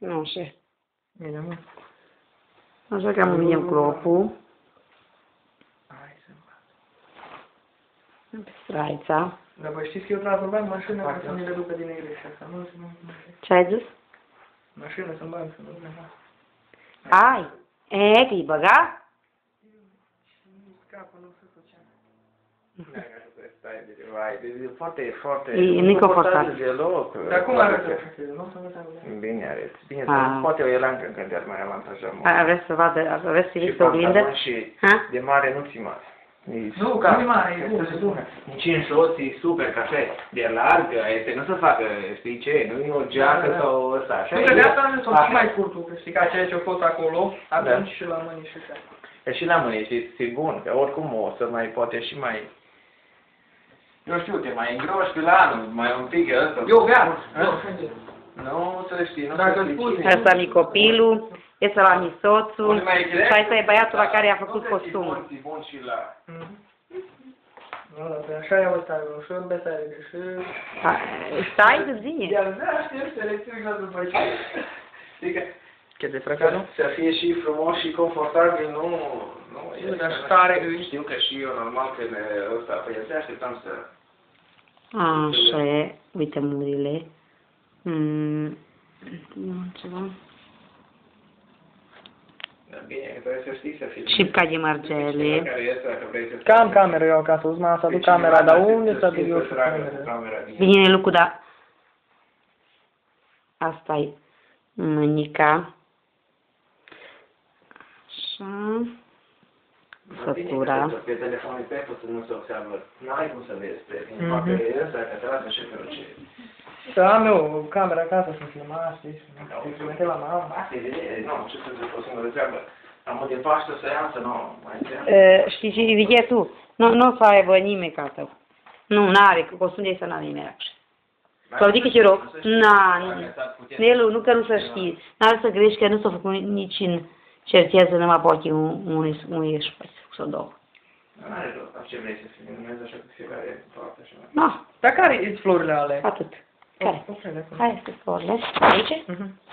Nu așa. Bine, mă. Așa că am venit glopul. Hai să Pe straița. Dar bă, știți că eu trebuie să bag mașină ca să mi le ducă din iglesia asta. Nu, nu. Ce ai zis? Mașină să-mi bag, să nu vreau. Ai. E, că-i băga? Scapă, nu se făcea. E foarte, foarte... Nu-i confortabil. Deloc. Dar cum arată frate? Nu să vă Bine arăți. Bine, Ah. poate o elancă încă te-ar mai avantaja mult. Vreți să vadă, vreți să Și iei pe oglindă? pantaloni și Ha? de mare nu ți mare. Nu, ca nu mare, e se spune. Nici în șos e super café. De larg, este, nu se facă, știi ce, nu e o geacă sau ăsta. Așa Nu, că de asta am zis un pic mai scurtul, că știi, ca ceea ce a fost acolo, atunci și la mâini și așa. E și la mâine, și e bun, că oricum o să mai poate și mai... Eu știu, te mai îngroși pe la anul, mai un pic ăsta. Eu gata. Nu să știi, nu Dacă să spui. știi. Ăsta mi copilul, ăsta la mi soțul, Unde mai și ăsta e băiatul la care a făcut costumul. E bun și la... Nu, dar așa e o stare, ușor besare, și... Stai de zi. Iar da, știu să le țin la după ce... Adică, Che de frăcăru? să fie și frumos și confortabil, nu... Nu, dar stare îi. Știu că și eu, normal, că ăsta, păi te așteptam să... Așa e, uite murile. Ceva. Dar bine, trebuie să știi să fii... Șipca de margele. Care este, dacă vrei să... Cam cameră eu acasă, uzma să aduc camera, dar unde să aduc eu și camera? Bine, lucru, dar asta e mânica. Așa. Sătura. Pe telefonul pe să nu se observă. N-ai cum să vezi pe facă ăsta, că te lasă șeferul ce... Da, am eu camera acasă, să filma, știi, să trimite la mamă. Asta e de... Nu, ce să zic, o singură treabă. Am de Paște să iasă, nu, mai trebuie. Știi ce vede tu? Nu o să aibă nimeni ca tău. Nu, n-are, că costum de ăsta n-are nimeni așa. Claudică, te rog. Nelu, nu că nu să știi. N-are să grești că nu s-a făcut nici în certeză, numai poate unui sau două. N-are rost, ce vrei să filmezi așa cu fiecare toată așa. Da, Dar care-i florile alea? atât. Care? Florile. Hai să florile. Aici?